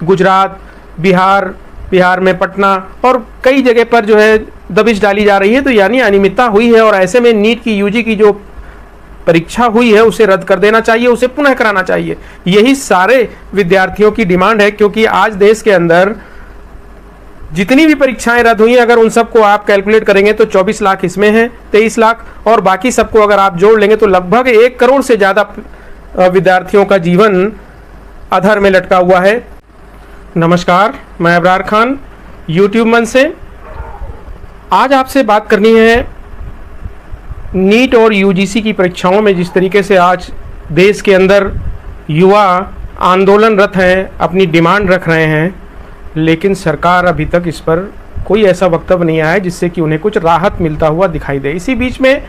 गुजरात, बिहार में पटना और कई जगह पर जो है दबिश डाली जा रही है। तो यानी अनियमितता हुई है और ऐसे में नीट की यूजी की जो परीक्षा हुई है उसे रद्द कर देना चाहिए, उसे पुनः कराना चाहिए। यही सारे विद्यार्थियों की डिमांड है, क्योंकि आज देश के अंदर जितनी भी परीक्षाएं रद्द हुई हैं, अगर उन सबको आप कैलकुलेट करेंगे तो 24 लाख इसमें है, 23 लाख, और बाकी सबको अगर आप जोड़ लेंगे तो लगभग 1 करोड़ से ज़्यादा विद्यार्थियों का जीवन अधर में लटका हुआ है। नमस्कार, मैं अबरार खान, यूट्यूब मंच से। आज आपसे बात करनी है नीट और यूजीसी की परीक्षाओं में जिस तरीके से आज देश के अंदर युवा आंदोलनरत हैं, अपनी डिमांड रख रहे हैं, लेकिन सरकार अभी तक इस पर कोई ऐसा वक्तव्य नहीं आया है जिससे कि उन्हें कुछ राहत मिलता हुआ दिखाई दे। इसी बीच में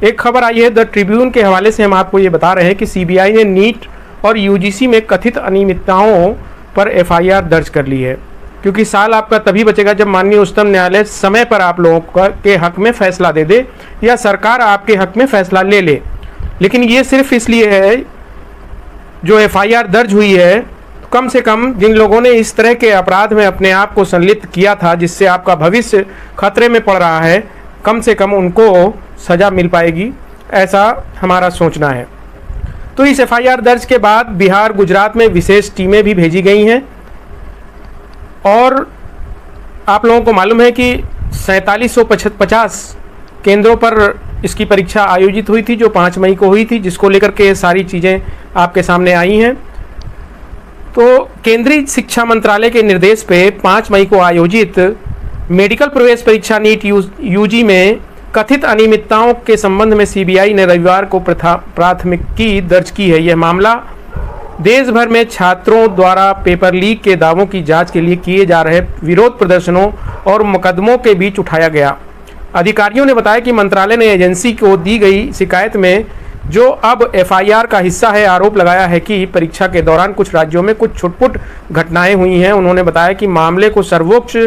एक खबर आई है, द ट्रिब्यून के हवाले से हम आपको ये बता रहे हैं कि सीबीआई ने नीट और यूजीसी में कथित अनियमितताओं पर एफआईआर दर्ज कर ली है, क्योंकि साल आपका तभी बचेगा जब माननीय उच्चतम न्यायालय समय पर आप लोगों के हक में फैसला दे दे या सरकार आपके हक में फैसला ले ले। लेकिन ये सिर्फ इसलिए है जो एफआईआर दर्ज हुई है, कम से कम जिन लोगों ने इस तरह के अपराध में अपने आप को संलिप्त किया था जिससे आपका भविष्य खतरे में पड़ रहा है, कम से कम उनको सज़ा मिल पाएगी, ऐसा हमारा सोचना है। तो इस एफआईआर दर्ज के बाद बिहार, गुजरात में विशेष टीमें भी भेजी गई हैं और आप लोगों को मालूम है कि 4750 केंद्रों पर इसकी परीक्षा आयोजित हुई थी, जो 5 मई को हुई थी, जिसको लेकर के सारी चीज़ें आपके सामने आई हैं। तो केंद्रीय शिक्षा मंत्रालय के निर्देश पे 5 मई को आयोजित मेडिकल प्रवेश परीक्षा नीट यूजी में कथित अनियमितताओं के संबंध में सीबीआई ने रविवार को प्राथमिकी दर्ज की है। यह मामला देश भर में छात्रों द्वारा पेपर लीक के दावों की जांच के लिए किए जा रहे विरोध प्रदर्शनों और मुकदमों के बीच उठाया गया। अधिकारियों ने बताया कि मंत्रालय ने एजेंसी को दी गई शिकायत में, जो अब एफआईआर का हिस्सा है, आरोप लगाया है कि परीक्षा के दौरान कुछ राज्यों में कुछ छुटपुट घटनाएं हुई हैं। उन्होंने बताया कि मामले को सर्वोच्च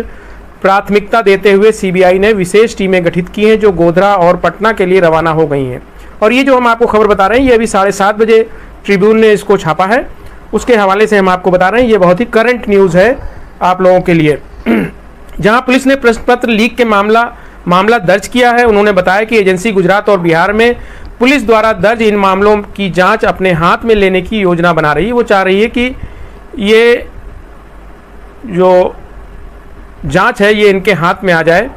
प्राथमिकता देते हुए सीबीआई ने विशेष टीमें गठित की हैं, जो गोधरा और पटना के लिए रवाना हो गई हैं। और ये जो हम आपको खबर बता रहे हैं, ये अभी 7:30 बजे ट्रिब्यून ने इसको छापा है, उसके हवाले से हम आपको बता रहे हैं। ये बहुत ही करंट न्यूज़ है आप लोगों के लिए। जहां पुलिस ने प्रश्न पत्र लीक के मामला दर्ज किया है, उन्होंने बताया कि एजेंसी गुजरात और बिहार में पुलिस द्वारा दर्ज इन मामलों की जांच अपने हाथ में लेने की योजना बना रही है। वो चाह रही है कि ये जो जांच है ये इनके हाथ में आ जाए,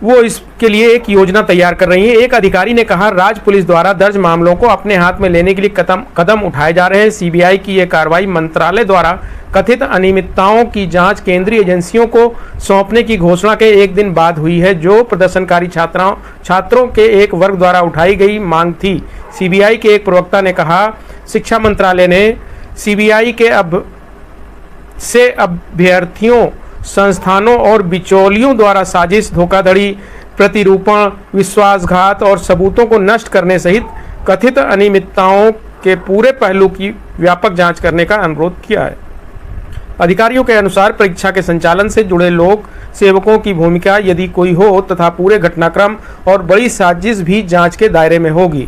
वो इसके लिए एक योजना तैयार कर रही है। एक अधिकारी ने कहा, राज्य पुलिस द्वारा दर्ज मामलों को अपने हाथ में लेने के लिए कदम उठाए जा रहे हैं। सीबीआई की यह कार्रवाई मंत्रालय द्वारा कथित अनियमितताओं की जांच केंद्रीय एजेंसियों को सौंपने की घोषणा के एक दिन बाद हुई है, जो प्रदर्शनकारी छात्रों के एक वर्ग द्वारा उठाई गई मांग थी। सीबीआई के एक प्रवक्ता ने कहा, शिक्षा मंत्रालय ने सीबीआई के अभ्यर्थियों, संस्थानों और बिचौलियों द्वारा साजिश, धोखाधड़ी, प्रतिरूपण, विश्वासघात और सबूतों को नष्ट करने सहित कथित अनियमितताओं के पूरे पहलू की व्यापक जांच करने का अनुरोध किया है। अधिकारियों के अनुसार परीक्षा के संचालन से जुड़े लोग सेवकों की भूमिका यदि कोई हो तथा पूरे घटनाक्रम और बड़ी साजिश भी जांच के दायरे में होगी।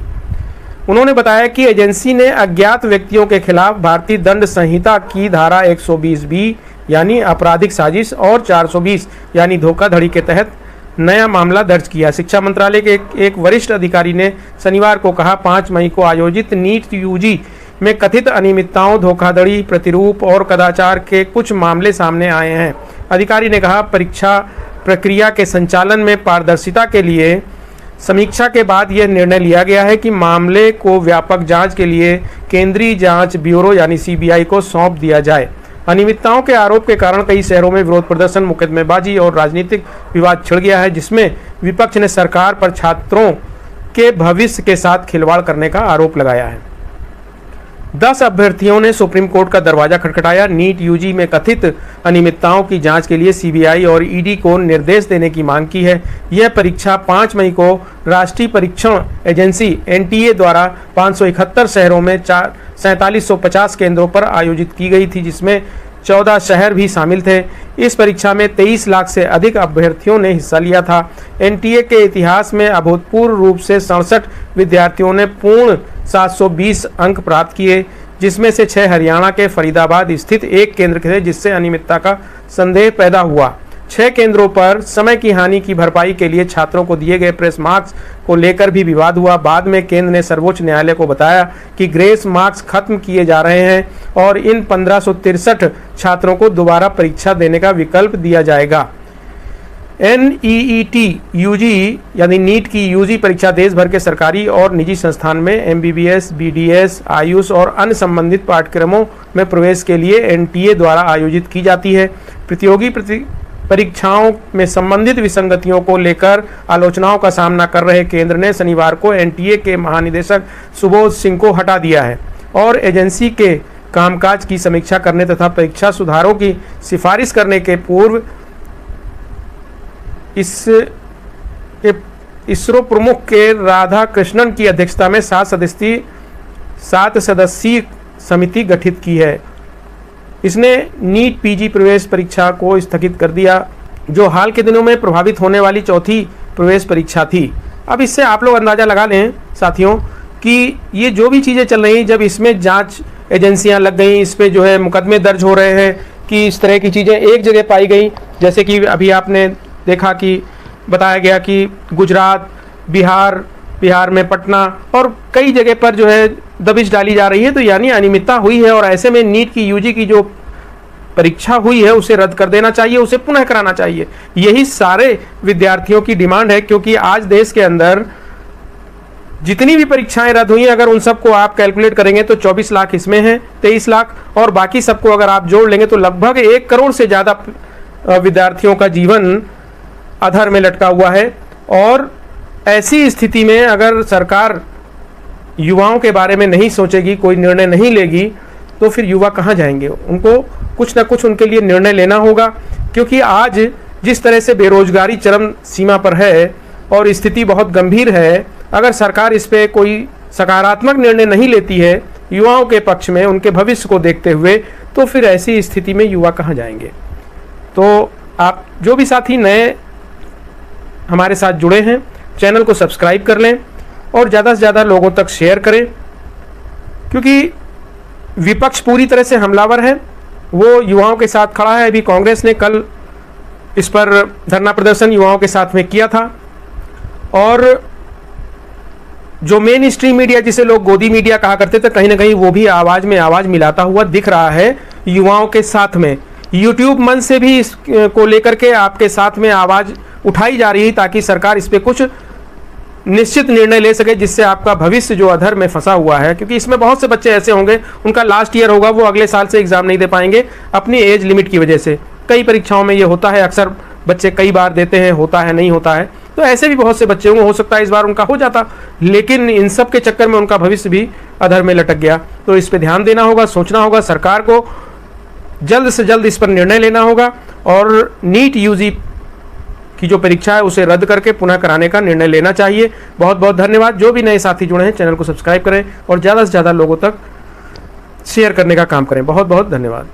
उन्होंने बताया कि एजेंसी ने अज्ञात व्यक्तियों के खिलाफ भारतीय दंड संहिता की धारा 120B यानी आपराधिक साजिश और 420 यानी धोखाधड़ी के तहत नया मामला दर्ज किया। शिक्षा मंत्रालय के एक वरिष्ठ अधिकारी ने शनिवार को कहा, 5 मई को आयोजित नीट यूजी में कथित अनियमितताओं, धोखाधड़ी, प्रतिरूप और कदाचार के कुछ मामले सामने आए हैं। अधिकारी ने कहा, परीक्षा प्रक्रिया के संचालन में पारदर्शिता के लिए समीक्षा के बाद यह निर्णय लिया गया है कि मामले को व्यापक जांच के लिए केंद्रीय जांच ब्यूरो यानी सीबीआई को सौंप दिया जाए। अनियमितताओं के आरोप के कारण कई शहरों में विरोध प्रदर्शन, मुकदमेबाजी और राजनीतिक विवाद छिड़ गया है, जिसमें विपक्ष ने सरकार पर छात्रों के भविष्य के साथ खिलवाड़ करने का आरोप लगाया है। 10 अभ्यर्थियों ने सुप्रीम कोर्ट का दरवाजा खटखटाया। नीट यूजी में कथित अनियमितताओं की जांच के लिए सीबीआई और ईडी को निर्देश देने की मांग की है। यह परीक्षा 5 मई को राष्ट्रीय परीक्षण एजेंसी एनटीए द्वारा 571 शहरों में 4750 केंद्रों पर आयोजित की गई थी, जिसमें 14 शहर भी शामिल थे। इस परीक्षा में 23 लाख से अधिक अभ्यर्थियों ने हिस्सा लिया था। एनटीए के इतिहास में अभूतपूर्व रूप से 67 विद्यार्थियों ने पूर्ण 720 अंक प्राप्त किए। जिसमें से 6 हरियाणा के फरीदाबाद स्थित एक केंद्र थे, जिससे अनियमितता का संदेह पैदा हुआ। 6 केंद्रों पर समय की हानि की भरपाई के लिए छात्रों को दिए गए प्रेस मार्क्स को लेकर भी विवाद हुआ। बाद में केंद्र ने सर्वोच्च न्यायालय को बताया कि ग्रेस मार्क्स खत्म किए जा रहे हैं और इन 1563 छात्रों को दोबारा परीक्षा देने का विकल्प दिया जाएगा। NEET यूजी यानी नीट की यूजी परीक्षा देश भर के सरकारी और निजी संस्थान में MBBS, BDS, आयुष और अन्य संबंधित पाठ्यक्रमों में प्रवेश के लिए NTA द्वारा आयोजित की जाती है। प्रतियोगी परीक्षाओं में संबंधित विसंगतियों को लेकर आलोचनाओं का सामना कर रहे केंद्र ने शनिवार को NTA के महानिदेशक सुबोध सिंह को हटा दिया है और एजेंसी के कामकाज की समीक्षा करने तथा परीक्षा सुधारों की सिफारिश करने के पूर्व इसरो प्रमुख के राधा कृष्णन की अध्यक्षता में 7 सदस्यीय समिति गठित की है। इसने नीट PG प्रवेश परीक्षा को स्थगित कर दिया, जो हाल के दिनों में प्रभावित होने वाली चौथी प्रवेश परीक्षा थी। अब इससे आप लोग अंदाज़ा लगा लें साथियों कि ये जो भी चीज़ें चल रही, जब इसमें जांच एजेंसियां लग गई, इस पर जो है मुकदमे दर्ज हो रहे हैं कि इस तरह की चीज़ें एक जगह पाई गई, जैसे कि अभी आपने देखा कि बताया गया कि गुजरात, बिहार में पटना और कई जगह पर जो है दबिश डाली जा रही है, तो यानी अनियमितता हुई है और ऐसे में नीट की यूजी की जो परीक्षा हुई है उसे रद्द कर देना चाहिए, उसे पुनः कराना चाहिए। यही सारे विद्यार्थियों की डिमांड है, क्योंकि आज देश के अंदर जितनी भी परीक्षाएं रद्द हुई हैं, अगर उन सबको आप कैलकुलेट करेंगे तो 24 लाख इसमें है, 23 लाख, और बाकी सबको अगर आप जोड़ लेंगे तो लगभग 1 करोड़ से ज़्यादा विद्यार्थियों का जीवन अधर में लटका हुआ है। और ऐसी स्थिति में अगर सरकार युवाओं के बारे में नहीं सोचेगी, कोई निर्णय नहीं लेगी, तो फिर युवा कहाँ जाएंगे? उनको कुछ ना कुछ उनके लिए निर्णय लेना होगा, क्योंकि आज जिस तरह से बेरोजगारी चरम सीमा पर है और स्थिति बहुत गंभीर है, अगर सरकार इस पे कोई सकारात्मक निर्णय नहीं लेती है युवाओं के पक्ष में, उनके भविष्य को देखते हुए, तो फिर ऐसी स्थिति में युवा कहाँ जाएंगे? तो आप जो भी साथी नए हमारे साथ जुड़े हैं, चैनल को सब्सक्राइब कर लें और ज़्यादा से ज़्यादा लोगों तक शेयर करें, क्योंकि विपक्ष पूरी तरह से हमलावर है, वो युवाओं के साथ खड़ा है। अभी कांग्रेस ने कल इस पर धरना प्रदर्शन युवाओं के साथ में किया था, और जो मेन स्ट्रीम मीडिया, जिसे लोग गोदी मीडिया कहा करते थे, कहीं ना कहीं वो भी आवाज़ में आवाज़ मिलाता हुआ दिख रहा है युवाओं के साथ में। यूट्यूब मंच से भी इसको लेकर के आपके साथ में आवाज़ उठाई जा रही है, ताकि सरकार इस पर कुछ निश्चित निर्णय ले सके, जिससे आपका भविष्य जो अधर में फंसा हुआ है, क्योंकि इसमें बहुत से बच्चे ऐसे होंगे उनका लास्ट ईयर होगा, वो अगले साल से एग्ज़ाम नहीं दे पाएंगे अपनी एज लिमिट की वजह से। कई परीक्षाओं में ये होता है, अक्सर बच्चे कई बार देते हैं, होता है नहीं होता है, तो ऐसे भी बहुत से बच्चे होंगे, हो सकता है इस बार उनका हो जाता, लेकिन इन सब के चक्कर में उनका भविष्य भी अधर में लटक गया। तो इस पर ध्यान देना होगा, सोचना होगा, सरकार को जल्द से जल्द इस पर निर्णय लेना होगा और नीट यूजी की जो परीक्षा है उसे रद्द करके पुनः कराने का निर्णय लेना चाहिए। बहुत बहुत धन्यवाद। जो भी नए साथी जुड़े हैं, चैनल को सब्सक्राइब करें और ज़्यादा से ज़्यादा लोगों तक शेयर करने का काम करें। बहुत बहुत धन्यवाद।